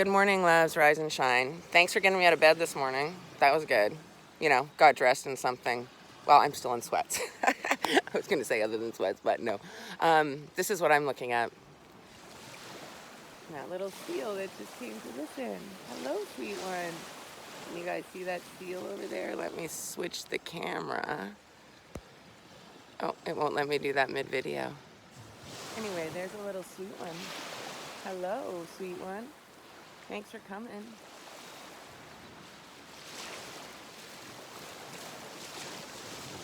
Good morning, loves, rise and shine. Thanks for getting me out of bed this morning. That was good. Got dressed in something. Well, I'm still in sweats. I was going to say other than sweats, but no. This is what I'm looking at. That little seal that just came to listen. Hello, sweet one. Can you guys see that seal over there? Let me switch the camera. Oh, it won't let me do that mid-video. Anyway, there's a little sweet one. Hello, sweet one. Thanks for coming.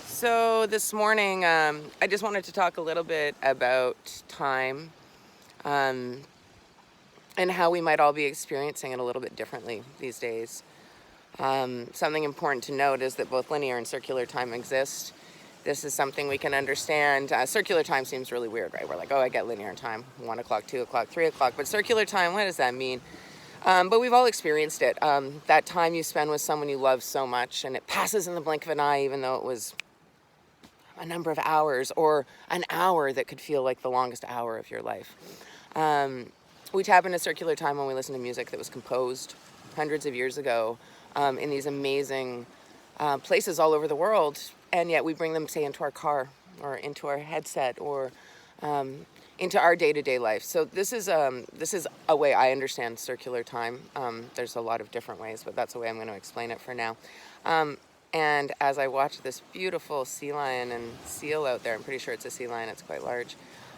So this morning, I just wanted to talk a little bit about time and how we might all be experiencing it a little bit differently these days. Something important to note is that both linear and circular time exist. This is something we can understand. Circular time seems really weird, right? We're like, oh, I get linear time, 1 o'clock, 2 o'clock, 3 o'clock. But circular time, what does that mean? But we've all experienced it. That time you spend with someone you love so much, and it passes in the blink of an eye, even though it was a number of hours, or an hour that could feel like the longest hour of your life. We tap into circular time when we listen to music that was composed hundreds of years ago in these amazing places all over the world, and yet we bring them, say, into our car or into our headset or into our day-to-day life. So this is a way I understand circular time. There's a lot of different ways, but that's the way I'm going to explain it for now. And as I watch this beautiful sea lion and seal out there, I'm pretty sure it's a sea lion, it's quite large,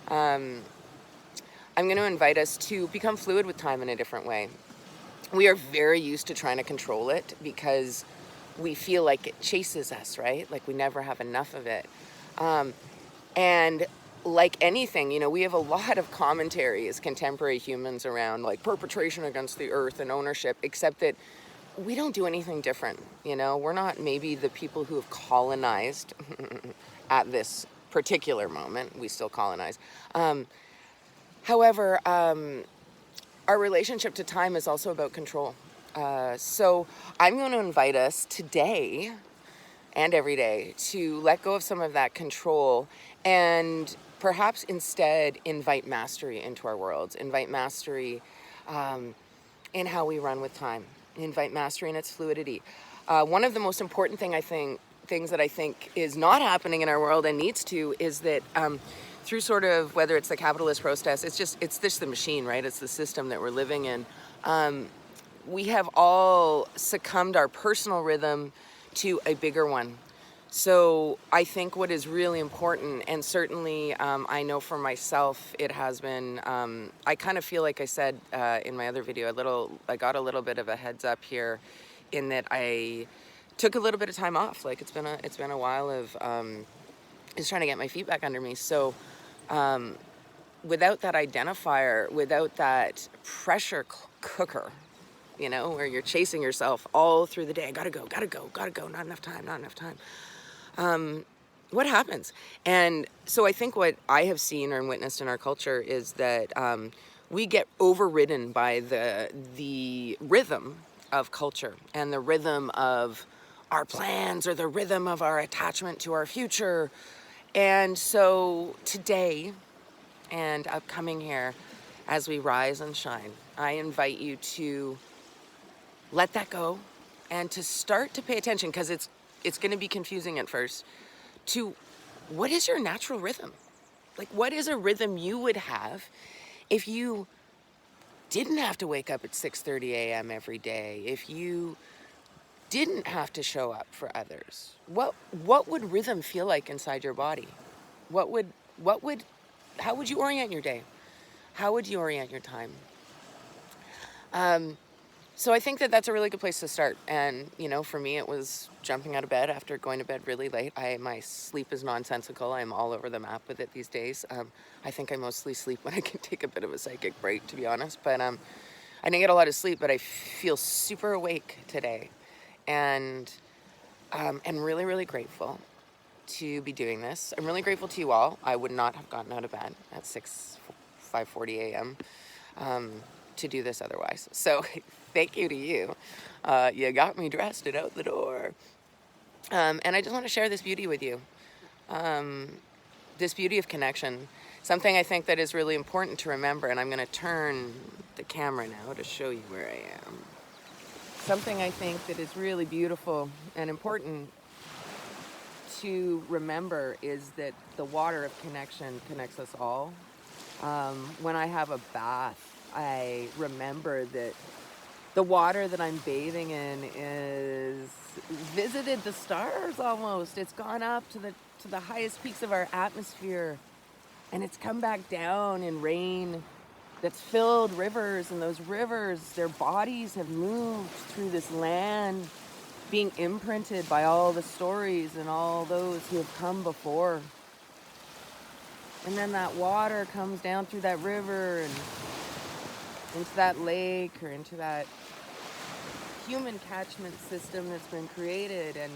I'm going to invite us to become fluid with time in a different way. We are very used to trying to control it because we feel like it chases us, right? Like we never have enough of it. And like anything, we have a lot of commentary as contemporary humans around like perpetration against the earth and ownership, except that we don't do anything different. We're not maybe the people who have colonized at this particular moment. We still colonize. However, our relationship to time is also about control. So I'm going to invite us today and every day to let go of some of that control and perhaps instead invite mastery into our worlds, invite mastery in how we run with time, invite mastery in its fluidity. One of the most important things that I think is not happening in our world and needs to is that through sort of, whether it's the capitalist process, it's just the machine, right? It's the system that we're living in. We have all succumbed our personal rhythm to a bigger one. So I think what is really important, and certainly I know for myself it has been, I kind of feel like I said in my other video, I got a little bit of a heads up here in that I took a little bit of time off. Like it's been a while of just trying to get my feet back under me. So without that identifier, without that pressure cooker, where you're chasing yourself all through the day, gotta go, not enough time. What happens? And so I think what I have seen or witnessed in our culture is that we get overridden by the rhythm of culture and the rhythm of our plans or the rhythm of our attachment to our future. And so today and upcoming here, as we rise and shine, I invite you to let that go and to start to pay attention, because it's going to be confusing at first, to what is your natural rhythm? Like, what is a rhythm you would have if you didn't have to wake up at 6:30 a.m. every day, if you didn't have to show up for others? What would rhythm feel like inside your body? How would you orient your day? How would you orient your time? So I think that that's a really good place to start. And, for me, it was jumping out of bed after going to bed really late. My sleep is nonsensical. I'm all over the map with it these days. I think I mostly sleep when I can take a bit of a psychic break, to be honest. But I didn't get a lot of sleep, but I feel super awake today. And really, really grateful to be doing this. I'm really grateful to you all. I would not have gotten out of bed at 5:40 a.m. To do this otherwise. So thank you to you. You got me dressed and out the door. And I just want to share this beauty with you. This beauty of connection. Something I think that is really important to remember, and I'm going to turn the camera now to show you where I am. Something I think that is really beautiful and important to remember is that the water of connection connects us all. When I have a bath, I remember that the water that I'm bathing in is visited the stars almost. It's gone up to the highest peaks of our atmosphere, and it's come back down in rain that's filled rivers, and those rivers, their bodies have moved through this land, being imprinted by all the stories and all those who have come before. And then that water comes down through that river and into that lake or into that human catchment system that's been created and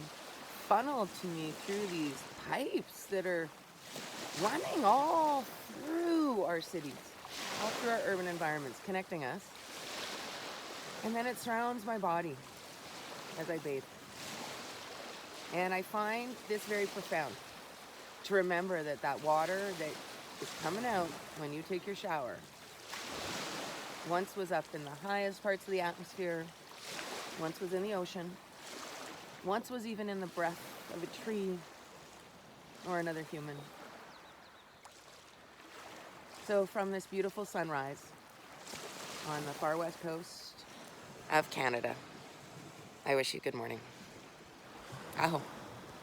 funneled to me through these pipes that are running all through our cities, all through our urban environments, connecting us. And then it surrounds my body as I bathe. And I find this very profound, to remember that that water that is coming out when you take your shower once was up in the highest parts of the atmosphere, once was in the ocean, once was even in the breath of a tree or another human. So from this beautiful sunrise on the far west coast of Canada, I wish you good morning. Aho.